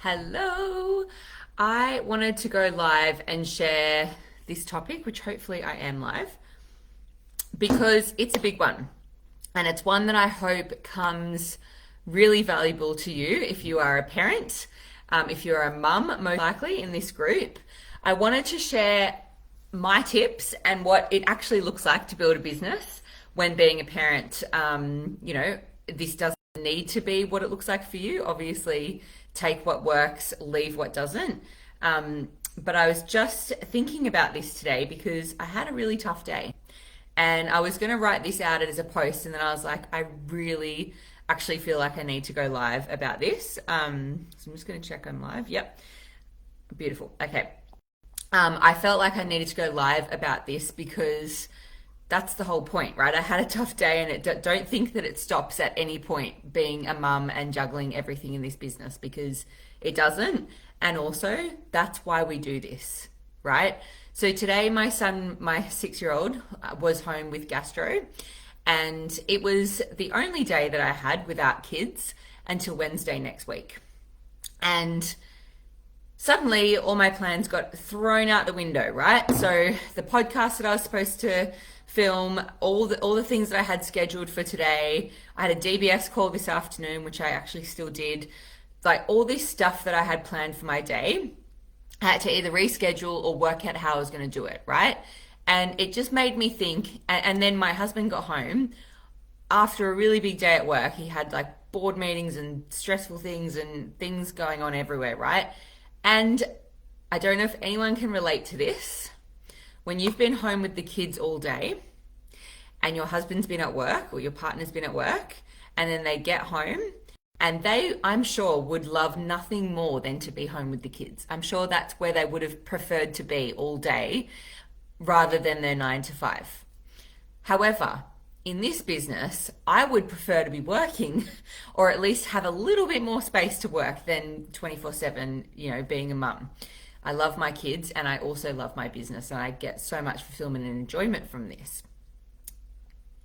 Hello. I wanted to go live and share this topic, which hopefully I am live, because it's a big one. And it's one that I hope comes really valuable to you if you are a parent, if you're a mum, most likely in this group. I wanted to share my tips and what it actually looks like to build a business when being a parent. This doesn't need to be what it looks like for you. Obviously, take what works, leave what doesn't. But I was just thinking about this today because I had a really tough day. And I was going to write this out as a post, and then I was like, I really actually feel like I need to go live about this. So I'm just going to check I'm live. Yep. Beautiful. Okay. I felt like I needed to go live about this because that's the whole point, right? I had a tough day, and don't think that it stops at any point being a mum and juggling everything in this business, because it doesn't. And also, that's why we do this, right? So today, my son, my 6-year-old, was home with gastro, and it was the only day that I had without kids until Wednesday next week. And suddenly all my plans got thrown out the window, right? So the podcast that I was supposed to film, all the things that I had scheduled for today, I had a DBS call this afternoon, which I actually still did. Like all this stuff that I had planned for my day, I had to either reschedule or work out how I was going to do it, right? And it just made me think. And then my husband got home after a really big day at work. He had like board meetings and stressful things and things going on everywhere, right? And I don't know if anyone can relate to this. When you've been home with the kids all day and your husband's been at work or your partner's been at work, and then they get home and they, I'm sure, would love nothing more than to be home with the kids. I'm sure that's where they would have preferred to be all day rather than their 9 to 5. However, in this business, I would prefer to be working or at least have a little bit more space to work than 24/7, being a mum. I love my kids and I also love my business, and I get so much fulfillment and enjoyment from this.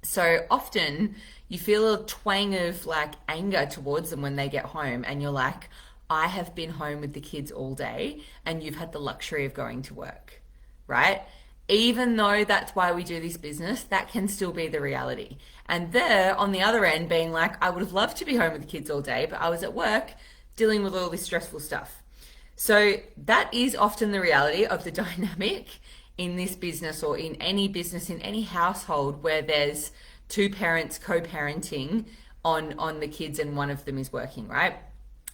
So often you feel a twang of like anger towards them when they get home, and you're like, I have been home with the kids all day and you've had the luxury of going to work, right? Even though that's why we do this business, that can still be the reality. And they're on the other end being like, I would have loved to be home with the kids all day, but I was at work dealing with all this stressful stuff. So that is often the reality of the dynamic in this business, or in any business, in any household where there's two parents co-parenting on the kids and one of them is working, right?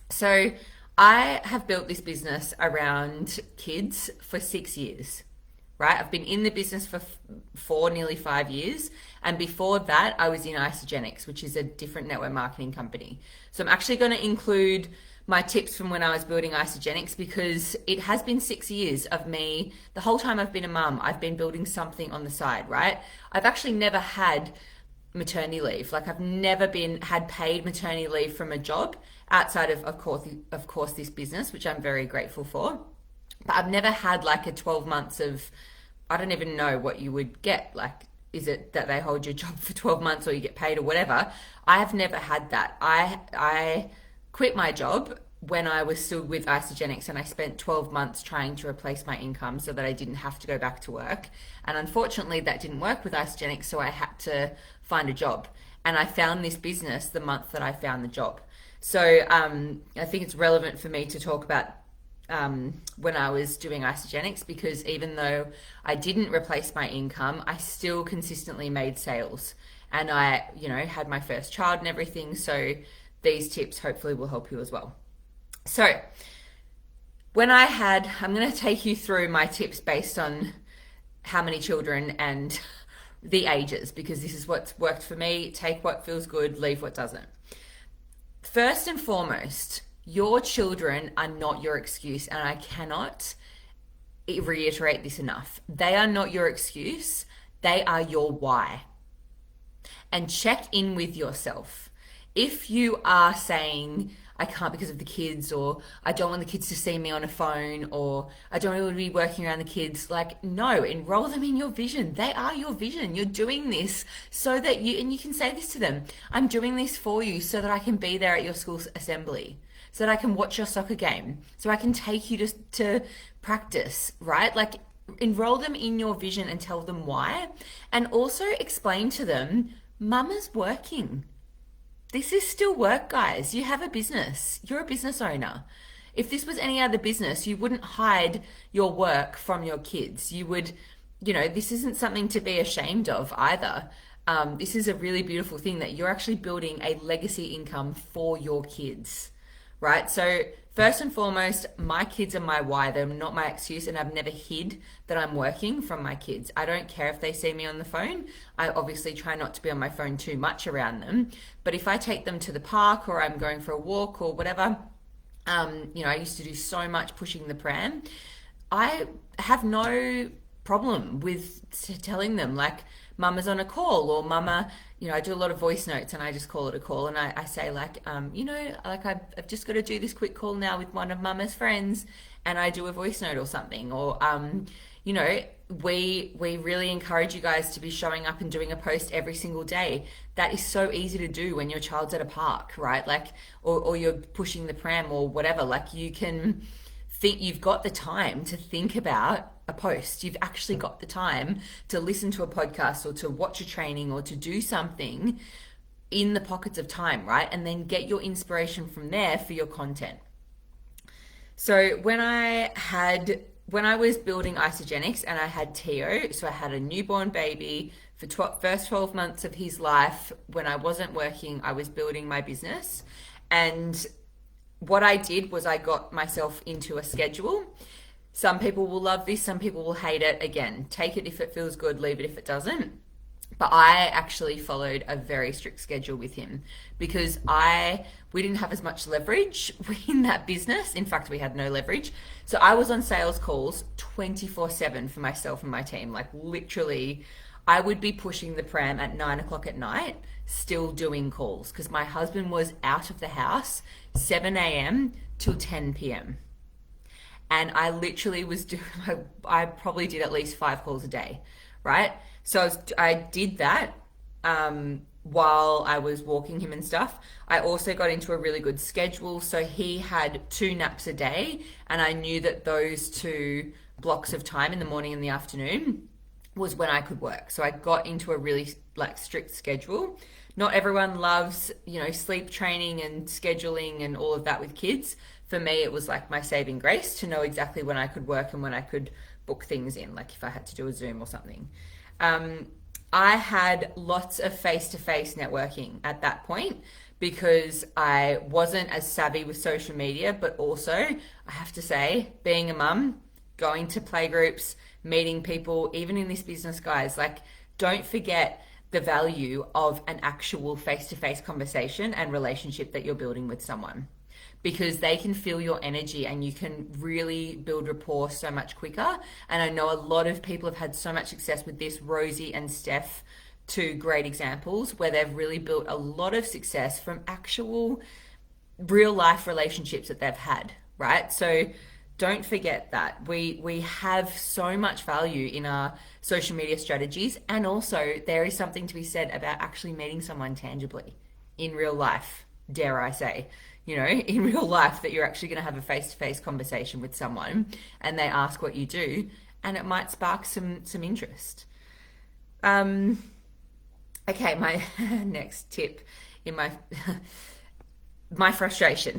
So I have built this business around kids for 6 years, right? I've been in the business for nearly 5 years. And before that, I was in Isogenics, which is a different network marketing company. So I'm actually going to include my tips from when I was building Isogenics, because it has been 6 years of me. The whole time I've been a mum, I've been building something on the side, right? I've actually never had maternity leave. Like I've never had paid maternity leave from a job outside of course, this business, which I'm very grateful for. But I've never had like a 12 months of, I don't even know what you would get. Like, is it that they hold your job for 12 months or you get paid or whatever? I have never had that. I quit my job when I was still with Isogenics, and I spent 12 months trying to replace my income so that I didn't have to go back to work. And unfortunately, that didn't work with Isogenics, so I had to find a job. And I found this business the month that I found the job. So I think it's relevant for me to talk about when I was doing Isogenics, because even though I didn't replace my income, I still consistently made sales. And I, had my first child and everything. So these tips hopefully will help you as well. So I'm going to take you through my tips based on how many children and the ages, because this is what's worked for me. Take what feels good, leave what doesn't. First and foremost, your children are not your excuse, and I cannot reiterate this enough. They are not your excuse. They are your why. And check in with yourself. If you are saying, I can't because of the kids, or I don't want the kids to see me on a phone, or I don't want to be working around the kids. Like, no, enroll them in your vision. They are your vision. You're doing this so that and you can say this to them, I'm doing this for you so that I can be there at your school's assembly, so that I can watch your soccer game, so I can take you to practice, right? Like, enroll them in your vision and tell them why. And also explain to them, mama's working. This is still work, guys. You have a business. You're a business owner. If this was any other business, you wouldn't hide your work from your kids. You would, this isn't something to be ashamed of either. This is a really beautiful thing that you're actually building a legacy income for your kids, right? So first and foremost, my kids are my why. They're not my excuse, and I've never hid that I'm working from my kids. I don't care if they see me on the phone. I obviously try not to be on my phone too much around them. But if I take them to the park, or I'm going for a walk or whatever, I used to do so much pushing the pram. I have no problem with telling them, like, mama's on a call, or mama, I do a lot of voice notes and I just call it a call, and I say, like, I've just got to do this quick call now with one of mama's friends, and I do a voice note or something. Or we really encourage you guys to be showing up and doing a post every single day. That is so easy to do when your child's at a park, right? Like, or you're pushing the pram or whatever. Like, you can think you've got the time to think about a post. You've actually got the time to listen to a podcast, or to watch a training, or to do something in the pockets of time, right? And then get your inspiration from there for your content. So when I was building Isogenics and I had Tio, so I had a newborn baby for first 12 months of his life. When I wasn't working, I was building my business. And what I did was I got myself into a schedule. Some people will love this, some people will hate it. Again, take it if it feels good, leave it if it doesn't. But I actually followed a very strict schedule with him, because we didn't have as much leverage in that business. In fact, we had no leverage. So I was on sales calls 24/7 for myself and my team. Like, literally, I would be pushing the pram at 9 o'clock at night, still doing calls, because my husband was out of the house 7 a.m. till 10 p.m. And I literally was doing, I probably did at least 5 calls a day, right? So I did that while I was walking him and stuff. I also got into a really good schedule. So he had 2 naps a day, and I knew that those 2 blocks of time in the morning and the afternoon was when I could work. So I got into a really strict schedule. Not everyone loves, sleep training and scheduling and all of that with kids. For me, it was like my saving grace to know exactly when I could work and when I could book things in, like if I had to do a Zoom or something. I had lots of face-to-face networking at that point, because I wasn't as savvy with social media, but also, I have to say, being a mum, going to playgroups, meeting people, even in this business, guys, like, don't forget the value of an actual face-to-face conversation and relationship that you're building with someone, because they can feel your energy and you can really build rapport so much quicker. And I know a lot of people have had so much success with this. Rosie and Steph, 2 great examples where they've really built a lot of success from actual real life relationships that they've had, right? So don't forget that we have so much value in our social media strategies. And also, there is something to be said about actually meeting someone tangibly in real life, dare I say, in real life, that you're actually going to have a face-to-face conversation with someone and they ask what you do, and it might spark some interest. Okay, my next tip in my frustration.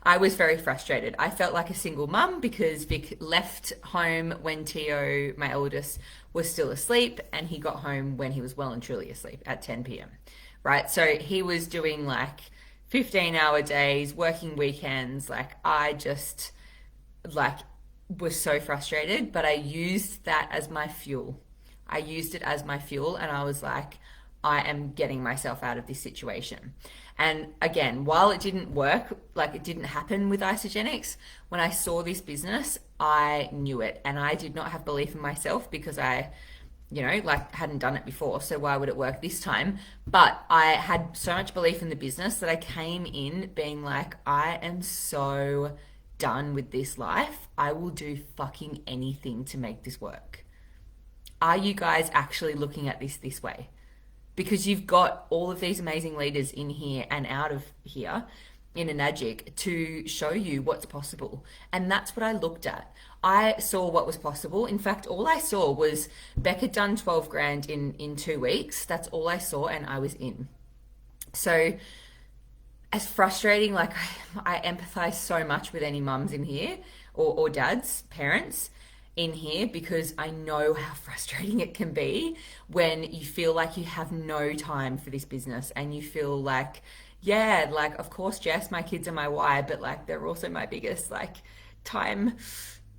I was very frustrated. I felt like a single mum because Vic left home when Tio, my eldest, was still asleep, and he got home when he was well and truly asleep at 10 p.m. Right? So he was doing 15-hour days, working weekends. I just was so frustrated, but I used that as my fuel. I used it as my fuel, and I was like, I am getting myself out of this situation. And again, while it didn't work, it didn't happen with Isogenics, when I saw this business, I knew it. And I did not have belief in myself, because I like hadn't done it before, so why would it work this time? But I had so much belief in the business that I came in being like, I am so done with this life. I will do fucking anything to make this work. Are you guys actually looking at this way? Because you've got all of these amazing leaders in here and out of here in Enagic to show you what's possible. And that's what I looked at. I saw what was possible. In fact, all I saw was Beck had done 12 grand in 2 weeks. That's all I saw, and I was in. So as frustrating, like I empathize so much with any mums in here or dads, parents in here, because I know how frustrating it can be when you feel like you have no time for this business and you feel like, yeah, like, of course, Jess, my kids are my why, but like they're also my biggest like time,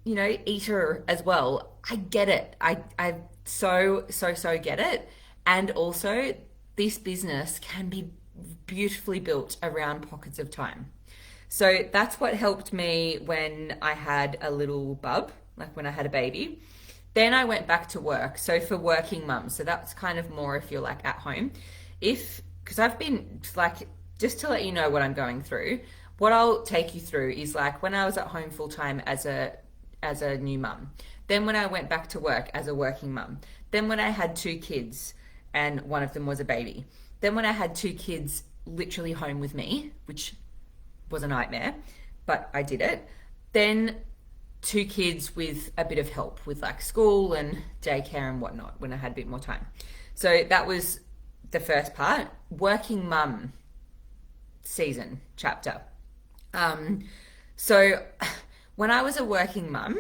eater as well. I get it. I so get it. And also this business can be beautifully built around pockets of time. So that's what helped me when I had a little bub, like when I had a baby. Then I went back to work. So for working mums, so that's kind of more if you're like at home. Because I've been like, just to let you know what I'm going through, what I'll take you through is like when I was at home full time as a new mum. Then when I went back to work as a working mum. Then when I had 2 kids and one of them was a baby. Then when I had 2 kids literally home with me, which was a nightmare, but I did it. Then 2 kids with a bit of help with like school and daycare and whatnot when I had a bit more time. So that was the first part. Working mum season chapter. So when I was a working mum,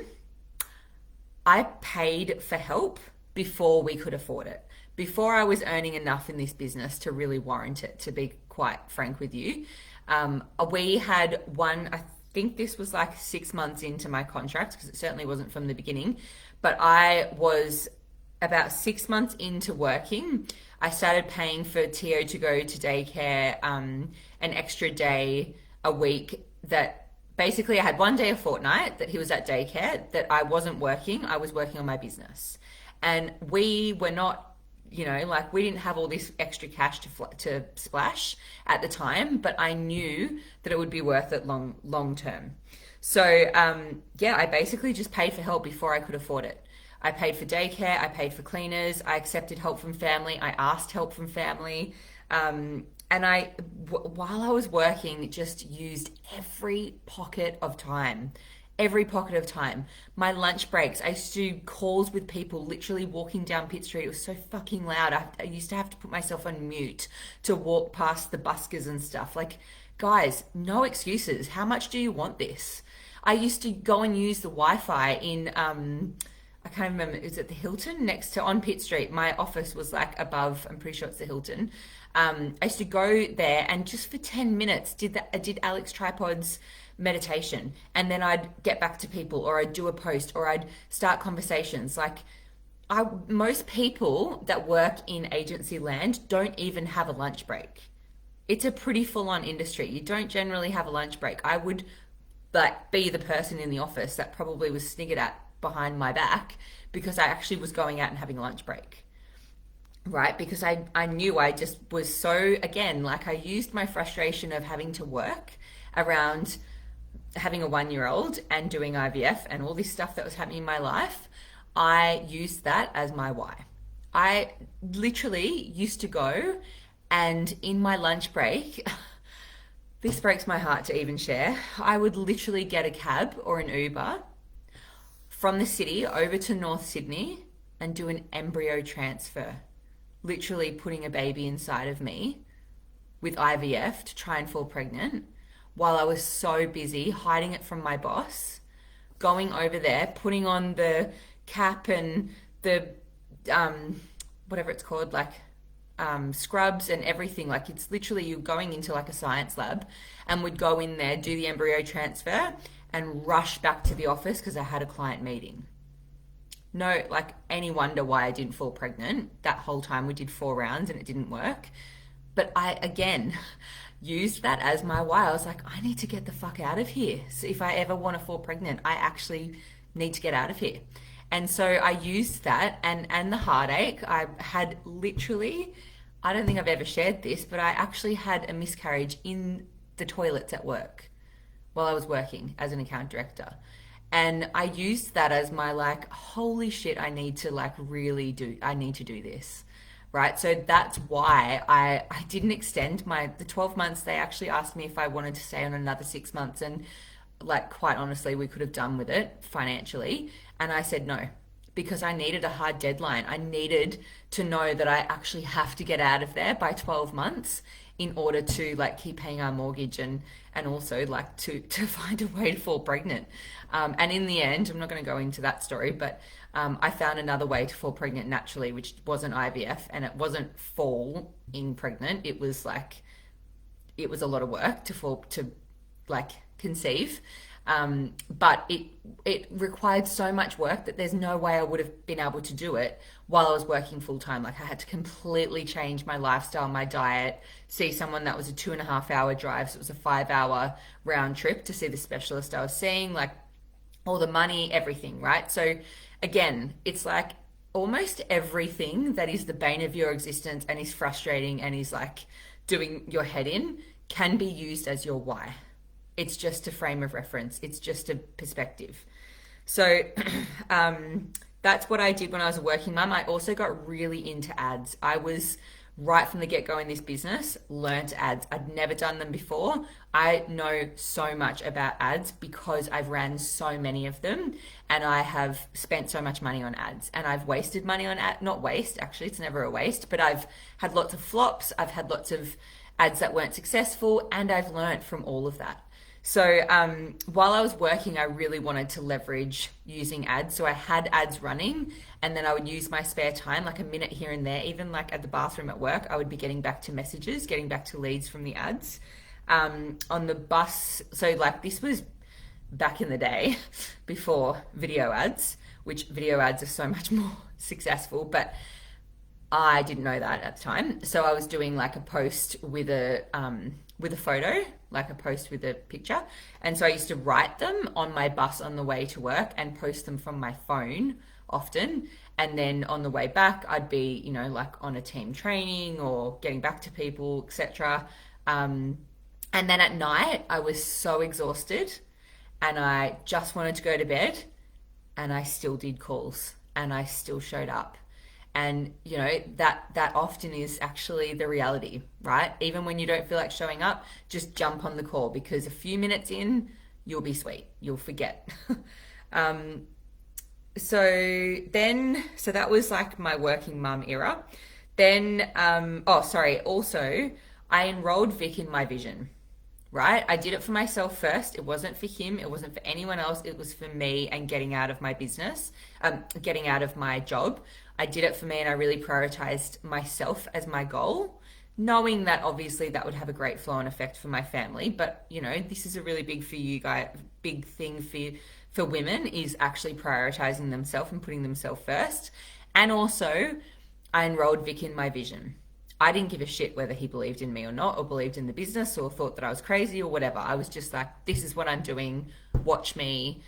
I paid for help before we could afford it. Before I was earning enough in this business to really warrant it, to be quite frank with you. We had one, I think this was like 6 months into my contract, because it certainly wasn't from the beginning, but I was about 6 months into working. I started paying for Tio to go to daycare, an extra day a week. That basically I had 1 day a fortnight that he was at daycare that I wasn't working. I was working on my business, and we were not, like we didn't have all this extra cash to splash at the time, but I knew that it would be worth it long term. So I basically just paid for help before I could afford it. I paid for daycare, I paid for cleaners, I accepted help from family, I asked help from family, and while I was working, just used every pocket of time. Every pocket of time. My lunch breaks, I used to do calls with people literally walking down Pitt Street. It was so fucking loud. I used to have to put myself on mute to walk past the buskers and stuff. Like, guys, no excuses. How much do you want this? I used to go and use the Wi-Fi in, I can't remember, is it the Hilton next to on Pitt Street? My office was like above, I'm pretty sure it's the Hilton. I used to go there and just for 10 minutes I did Alex Tripod's meditation, and then I'd get back to people, or I'd do a post, or I'd start conversations. Like, most people that work in agency land don't even have a lunch break. It's a pretty full-on industry. You don't generally have a lunch break. I would like be the person in the office that probably was sniggered at behind my back because I actually was going out and having a lunch break. Right? Because I knew I just was so, again, like I used my frustration of having to work around having a 1-year-old and doing IVF and all this stuff that was happening in my life. I used that as my why. I literally used to go, and in my lunch break, this breaks my heart to even share, I would literally get a cab or an Uber from the city over to North Sydney and do an embryo transfer. Literally putting a baby inside of me with IVF to try and fall pregnant, while I was so busy hiding it from my boss, going over there, putting on the cap and the, whatever it's called, like scrubs and everything. Like, it's literally you going into like a science lab, and would go in there, do the embryo transfer, and rush back to the office because I had a client meeting. No, like, any wonder why I didn't fall pregnant. That whole time we did 4 rounds and it didn't work. But I, again, used that as my why. I was like, I need to get the fuck out of here. So if I ever want to fall pregnant, I actually need to get out of here. And so I used that, and the heartache. I had literally, I don't think I've ever shared this, but I actually had a miscarriage in the toilets at work while I was working as an account director. And I used that as my like, holy shit, I need to like really do, I need to do this. Right. So that's why I didn't extend the 12 months. They actually asked me if I wanted to stay on another 6 months. And like, quite honestly, we could have done with it financially. And I said no, because I needed a hard deadline. I needed to know that I actually have to get out of there by 12 months in order to like keep paying our mortgage and also like to find a way to fall pregnant. And in the end, I'm not going to go into that story, but I found another way to fall pregnant naturally, which wasn't IVF, and it wasn't falling pregnant. It was like, it was a lot of work to like conceive. But it required so much work that there's no way I would have been able to do it while I was working full time. Like, I had to completely change my lifestyle, my diet, see someone that was a 2.5 hour drive. So it was a 5 hour round trip to see the specialist I was seeing, like all the money, everything, right? So again, it's like almost everything that is the bane of your existence and is frustrating and is like doing your head in can be used as your why. It's just a frame of reference. It's just a perspective. So that's what I did when I was a working mum. I also got really into ads. I was right from the get-go in this business, learnt ads. I'd never done them before. I know so much about ads because I've ran so many of them, and I have spent so much money on ads, and I've wasted money on ad, not waste, actually, it's never a waste, but I've had lots of flops. I've had lots of ads that weren't successful, and I've learnt from all of that. So while I was working, I really wanted to leverage using ads. So I had ads running, and then I would use my spare time, like a minute here and there, even like at the bathroom at work, I would be getting back to messages, getting back to leads from the ads. On the bus, so like this was back in the day before video ads, which video ads are so much more successful, but I didn't know that at the time. So I was doing like a post with a photo, like a post with a picture. And so I used to write them on my bus on the way to work and post them from my phone often. And then on the way back, I'd be, you know, like on a team training or getting back to people, etc. And then at night, I was so exhausted and I just wanted to go to bed, and I still did calls and I still showed up. And you know, that often is actually the reality, right? Even when you don't feel like showing up, just jump on the call, because a few minutes in, you'll be sweet. You'll forget. So that was like my working mum era. Then, also, I enrolled Vic in my vision, right? I did it for myself first. It wasn't for him. It wasn't for anyone else. It was for me and getting out of my business, getting out of my job. I did it for me, and I really prioritized myself as my goal, knowing that obviously that would have a great flow-on effect for my family. But you know, this is a really big for you guys, big thing for women, is actually prioritizing themselves and putting themselves first. And also, I enrolled Vic in my vision. I didn't give a shit whether he believed in me or not, or believed in the business, or thought that I was crazy or whatever. I was just like, this is what I'm doing. Watch me.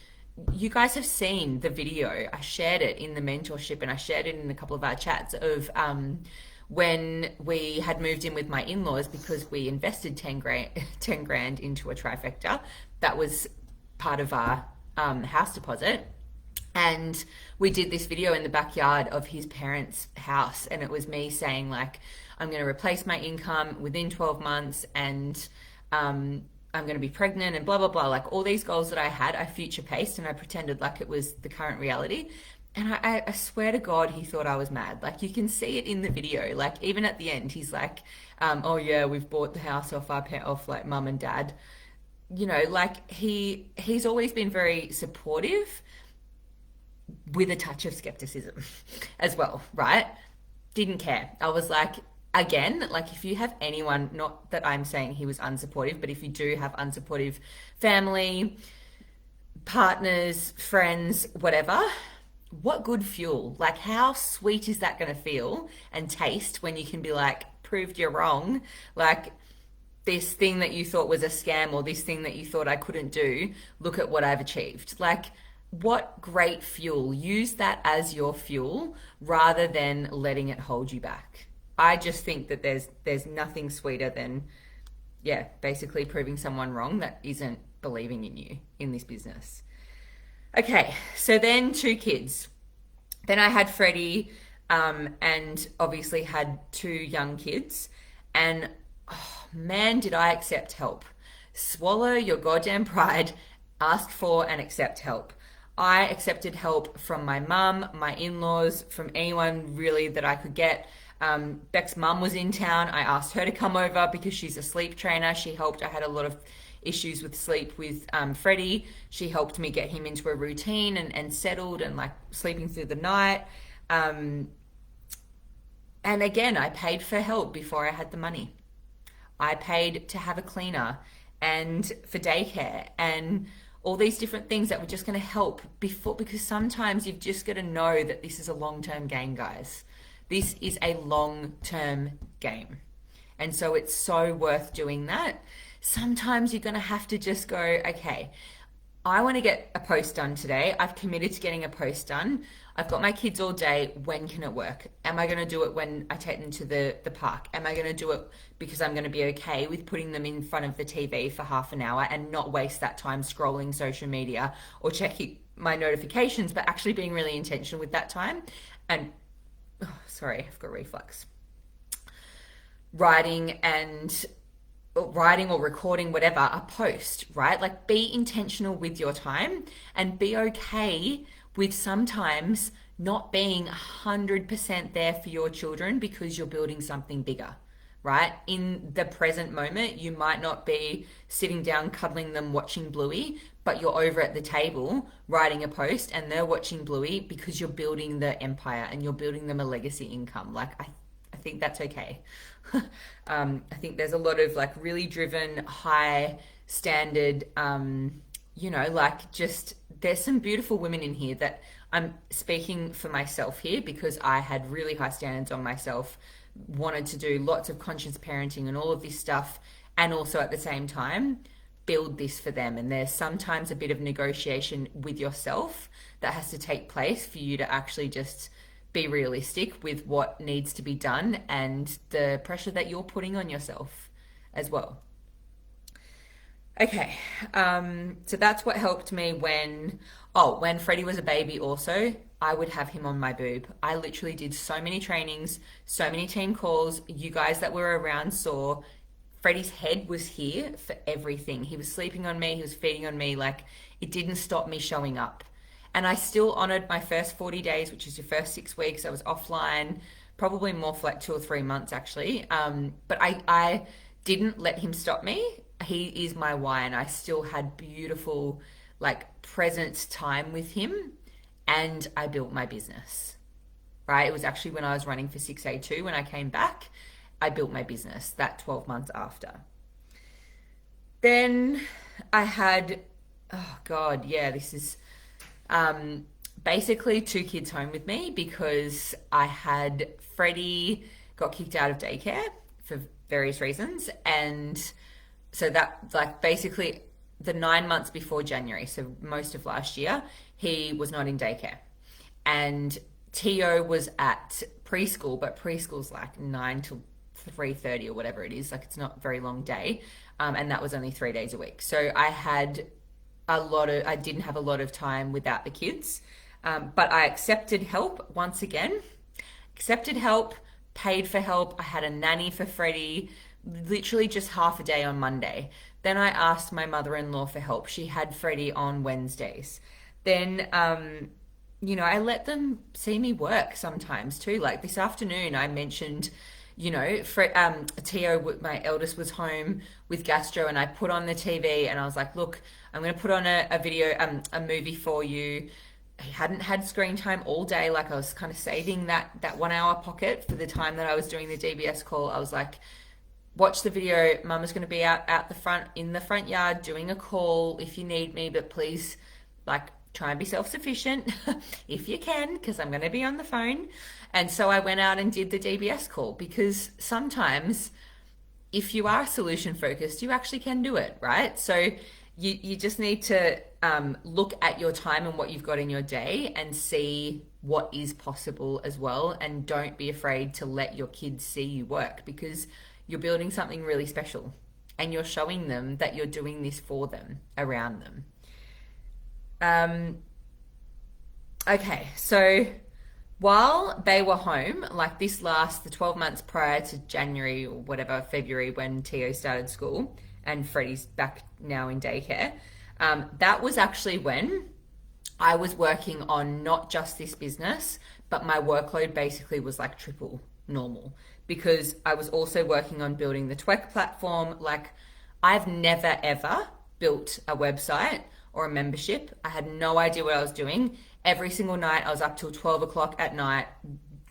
You guys have seen the video. I shared it in the mentorship, and I shared it in a couple of our chats of when we had moved in with my in-laws, because we invested 10 grand into a trifecta. That was part of our house deposit. And we did this video in the backyard of his parents' house, and it was me saying like, I'm going to replace my income within 12 months, and I'm going to be pregnant, and blah, blah, blah. Like all these goals that I had, I future paced, and I pretended like it was the current reality. And I swear to God, he thought I was mad. Like, you can see it in the video. Like, even at the end, he's like, oh yeah, we've bought the house off like mum and dad. You know, like he's always been very supportive, with a touch of skepticism as well, right? Didn't care. I was like, again, like if you have anyone, not that I'm saying he was unsupportive, but if you do have unsupportive family, partners, friends, whatever, what good fuel? Like, how sweet is that going to feel and taste when you can be like, proved you're wrong? Like, this thing that you thought was a scam, or this thing that you thought I couldn't do, look at what I've achieved. Like, what great fuel. Use that as your fuel rather than letting it hold you back. I just think that there's nothing sweeter than, yeah, basically proving someone wrong that isn't believing in you in this business. Okay, so then 2 kids. Then I had Freddie, and obviously had 2 young kids. And oh, man, did I accept help. Swallow your goddamn pride, ask for and accept help. I accepted help from my mum, my in laws, from anyone really that I could get. Beck's mum was in town. I asked her to come over because she's a sleep trainer. She helped. I had a lot of issues with sleep with Freddie. She helped me get him into a routine and settled and like sleeping through the night. And again, I paid for help before I had the money. I paid to have a cleaner and for daycare and all these different things that were just going to help before, because sometimes you've just got to know that this is a long-term game, guys. This is a long-term game. And so it's so worth doing that. Sometimes you're going to have to just go, okay, I want to get a post done today. I've committed to getting a post done. I've got my kids all day. When can it work? Am I going to do it when I take them to the park? Am I going to do it because I'm going to be okay with putting them in front of the TV for half an hour and not waste that time scrolling social media or checking my notifications, but actually being really intentional with that time? And, oh, sorry, I've got reflux. Writing or recording, whatever, a post, right? Like, be intentional with your time and be okay with sometimes not being 100% there for your children because you're building something bigger, right? In the present moment, you might not be sitting down, cuddling them, watching Bluey, but you're over at the table writing a post and they're watching Bluey because you're building the empire and you're building them a legacy income. Like, I think that's okay. I think there's a lot of like really driven, high standard, like just there's some beautiful women in here that I'm speaking for myself here because I had really high standards on myself, wanted to do lots of conscious parenting and all of this stuff, and also at the same time build this for them. And there's sometimes a bit of negotiation with yourself that has to take place for you to actually just be realistic with what needs to be done and the pressure that you're putting on yourself as well. Okay, so that's what helped me when Freddie was a baby also, I would have him on my boob. I literally did so many trainings, so many team calls. You guys that were around saw Freddie's head was here for everything. He was sleeping on me, he was feeding on me, like it didn't stop me showing up. And I still honored my first 40 days, which is your first 6 weeks. I was offline, probably more for like 2 or 3 months actually. But I didn't let him stop me. He is my why, and I still had beautiful, like present time with him, and I built my business, right? It was actually when I was running for 6A2 when I came back, I built my business that 12 months after. Then I had, oh God, yeah, this is basically 2 kids home with me because I had Freddie got kicked out of daycare for various reasons. And so that like basically the 9 months before January, so most of last year, he was not in daycare. And Tio was at preschool, but preschool's like 9 to 3:30 or whatever it is. Like it's not a very long day. And that was only 3 days a week. So I didn't have a lot of time without the kids, but I accepted help once again, paid for help. I had a nanny for Freddie, literally just half a day on Monday. Then I asked my mother-in-law for help. She had Freddie on Wednesdays. Then, I let them see me work sometimes too. Like this afternoon, I mentioned Tio, my eldest, was home with gastro, and I put on the TV and I was like, look, I'm going to put on a video, a movie for you. He hadn't had screen time all day. Like I was kind of saving that 1 hour pocket for the time that I was doing the DBS call. I was like, watch the video. Mama's going to be out in the front yard doing a call if you need me, but please like try and be self-sufficient if you can, because I'm going to be on the phone. And so I went out and did the DBS call, because sometimes if you are solution focused, you actually can do it, right? So You just need to look at your time and what you've got in your day and see what is possible as well. And don't be afraid to let your kids see you work, because you're building something really special and you're showing them that you're doing this for them, around them. Okay, so while they were home, like the 12 months prior to January or whatever, February, when Tio started school and Freddie's back now in daycare, that was actually when I was working on not just this business, but my workload basically was like triple normal, because I was also working on building the Tweck platform. Like, I've never ever built a website or a membership. I had no idea what I was doing. Every single night I was up till 12 o'clock at night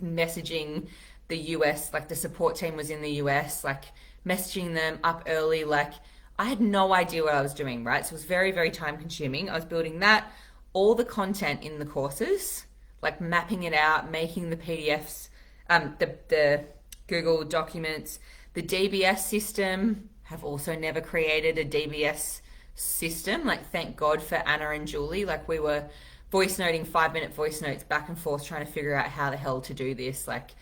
messaging the US, like the support team was in the US, like messaging them up early. Like, I had no idea what I was doing, right? So it was very, very time consuming. I was building that, all the content in the courses, like mapping it out, making the PDFs, the Google documents, the DBS system. Have also never created a DBS system. Like, thank God for Anna and Julie. Like, we were voice noting 5-minute voice notes back and forth trying to figure out how the hell to do this. Like,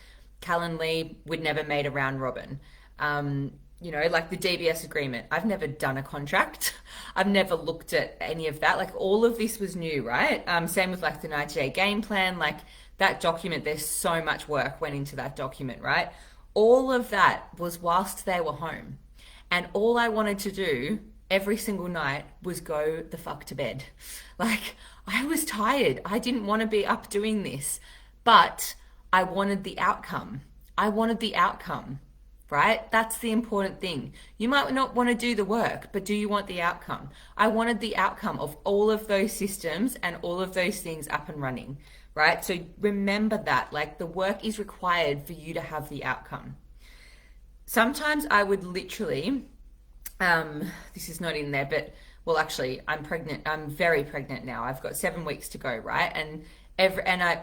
Calendly, we'd never made a round robin. Like the DBS agreement, I've never done a contract. I've never looked at any of that. Like, all of this was new, right? Same with like the 90-day game plan. Like, that document, there's so much work went into that document, right? All of that was whilst they were home. And all I wanted to do every single night was go the fuck to bed. Like, I was tired. I didn't want to be up doing this, but I wanted the outcome. I wanted the outcome, right? That's the important thing. You might not want to do the work, but do you want the outcome? I wanted the outcome of all of those systems and all of those things up and running, right? So remember that, like, the work is required for you to have the outcome. Sometimes I would literally, this is not in there, but well, actually, I'm pregnant. I'm very pregnant now. I've got 7 weeks to go, right?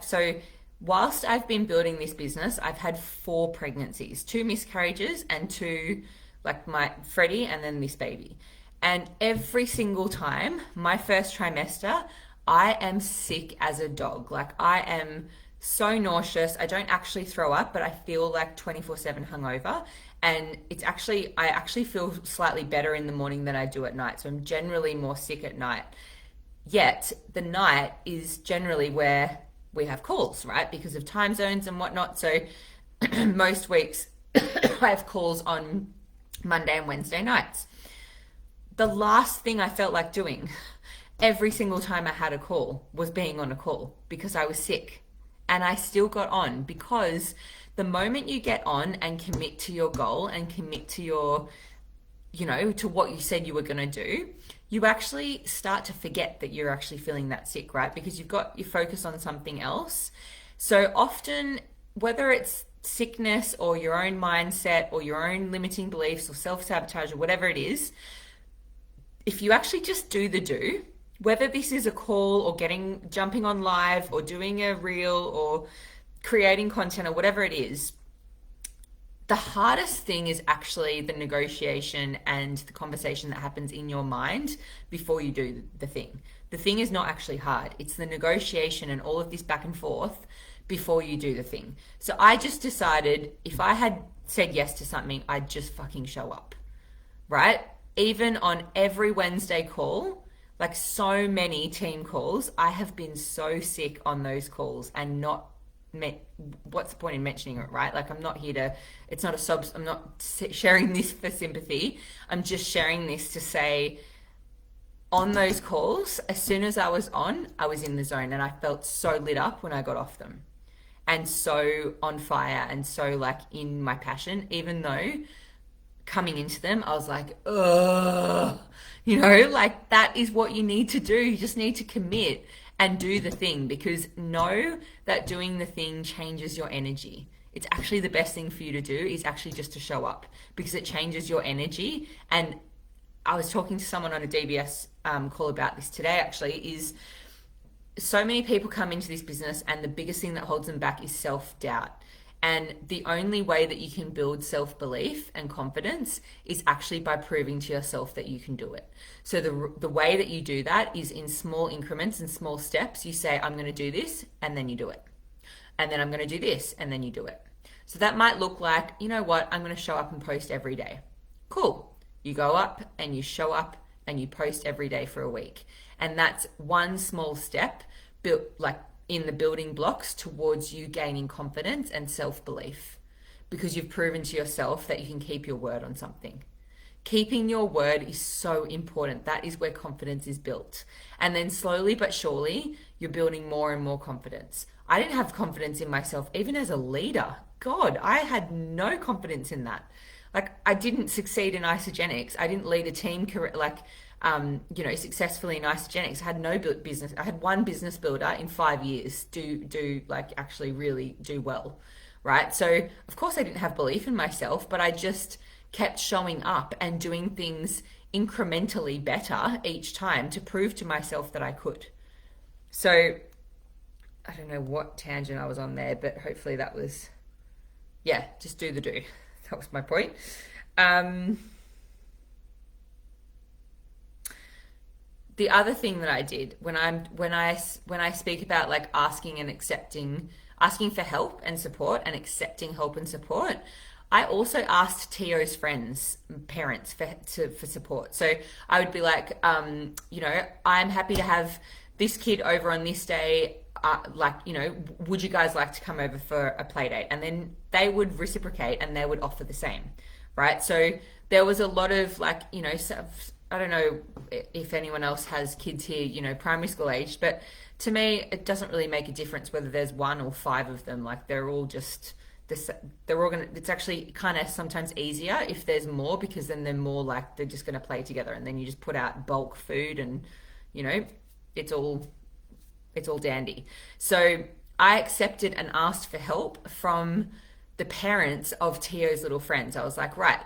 So whilst I've been building this business, I've had 4 pregnancies, 2 miscarriages and 2, like my Freddie and then this baby. And every single time, my first trimester, I am sick as a dog. Like, I am so nauseous. I don't actually throw up, but I feel like 24/7 hungover. And I actually feel slightly better in the morning than I do at night. So I'm generally more sick at night. Yet the night is generally where we have calls, right? Because of time zones and whatnot. So most weeks I have calls on Monday and Wednesday nights. The last thing I felt like doing every single time I had a call was being on a call, because I was sick. And I still got on, because the moment you get on and commit to your goal and commit to your, to what you said you were going to do, you actually start to forget that you're actually feeling that sick, right? Because you've got your focus on something else. So often, whether it's sickness or your own mindset or your own limiting beliefs or self-sabotage or whatever it is, if you actually just do the do, whether this is a call or jumping on live or doing a reel or creating content or whatever it is, the hardest thing is actually the negotiation and the conversation that happens in your mind before you do the thing. The thing is not actually hard. It's the negotiation and all of this back and forth before you do the thing. So I just decided, if I had said yes to something, I'd just fucking show up, right? Even on every Wednesday call, like so many team calls, I have been so sick on those calls and what's the point in mentioning it, right? Like, I'm not here to, it's not I'm not sharing this for sympathy. I'm just sharing this to say, on those calls, as soon as I was on, I was in the zone, and I felt so lit up when I got off them, and so on fire and so like in my passion, even though coming into them, I was like, ugh, like, that is what you need to do. You just need to commit and do the thing, because know that doing the thing changes your energy. It's actually the best thing for you to do, is actually just to show up, because it changes your energy. And I was talking to someone on a DBS call about this today, actually, is so many people come into this business and the biggest thing that holds them back is self-doubt. And the only way that you can build self-belief and confidence is actually by proving to yourself that you can do it. So the way that you do that is in small increments and small steps. You say, I'm going to do this, and then you do it. And then I'm going to do this, and then you do it. So that might look like, you know what, I'm going to show up and post every day. Cool. You go up and you show up and you post every day for a week. And that's one small step built like in the building blocks towards you gaining confidence and self-belief, because you've proven to yourself that you can keep your word on something. Keeping your word is so important. That is where confidence is built. And then slowly but surely, you're building more and more confidence. I didn't have confidence in myself even as a leader. God, I had no confidence in that. Like, I didn't succeed in isogenics. I didn't lead a team career, successfully in isogenics. I had no business. I had one business builder in 5 years do like actually really do well, right? So of course I didn't have belief in myself, but I just kept showing up and doing things incrementally better each time to prove to myself that I could. So I don't know what tangent I was on there, but hopefully that was, yeah, just do the do. That was my point. The other thing that I did when I speak about like asking for help and support and accepting help and support, I also asked Tio's parents for support. So I would be like, I'm happy to have this kid over on this day. Would you guys like to come over for a play date? And then they would reciprocate and they would offer the same, right? So there was a lot of I don't know if anyone else has kids here, primary school age, but to me, it doesn't really make a difference whether there's 1 or 5 of them. Like, they're all just this. They're all gonna. It's actually kind of sometimes easier if there's more, because then they're more like they're just gonna play together, and then you just put out bulk food, and it's all dandy. So I accepted and asked for help from the parents of Tio's little friends. I was like, right,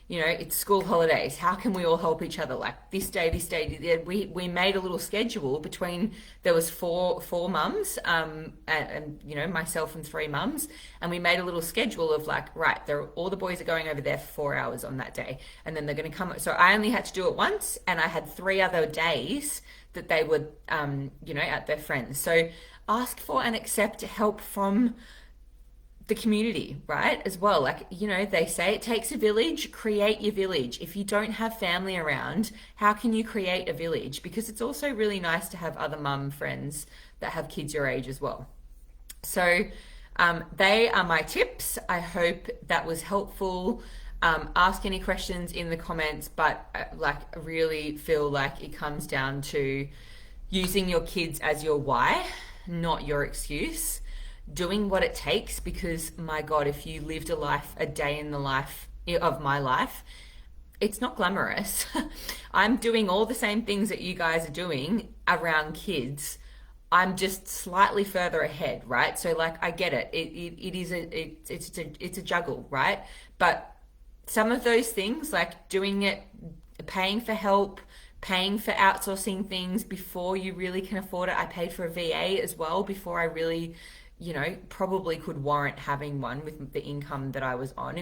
it's school holidays. How can we all help each other? Like, this day. We made a little schedule between, there was four mums, and myself and 3 mums, and we made a little schedule of like, right, all the boys are going over there for 4 hours on that day, and then they're going to come. So I only had to do it once, and I had 3 other days that they were, at their friends. So ask for and accept help from the community, right? As well. Like, they say it takes a village. Create your village. If you don't have family around, how can you create a village? Because it's also really nice to have other mum friends that have kids your age as well. So they are my tips. I hope that was helpful. Ask any questions in the comments, but I really feel like it comes down to using your kids as your why, not your excuse. Doing what it takes, because my God, if you lived a day in the life of my life, it's not glamorous. I'm doing all the same things that you guys are doing around kids. I'm just slightly further ahead, right? So I get it. It's a juggle, right? But some of those things, like doing it, paying for help, paying for outsourcing things before you really can afford it. I paid for a VA as well before I really probably could warrant having one with the income that I was on.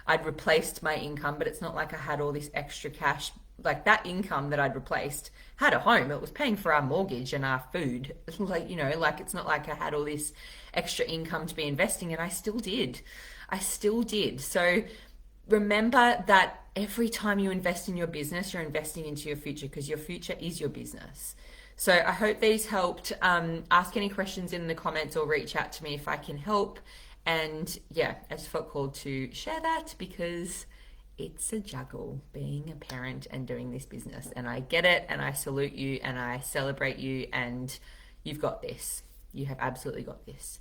I'd replaced my income, but it's not like I had all this extra cash. Like, that income that I'd replaced had a home. It was paying for our mortgage and our food. It's not like I had all this extra income to be investing, and I still did. So remember that every time you invest in your business, you're investing into your future, because your future is your business. So I hope these helped. Ask any questions in the comments or reach out to me if I can help. And yeah, I just felt called to share that, because it's a juggle being a parent and doing this business. And I get it, and I salute you, and I celebrate you, and you've got this. You have absolutely got this.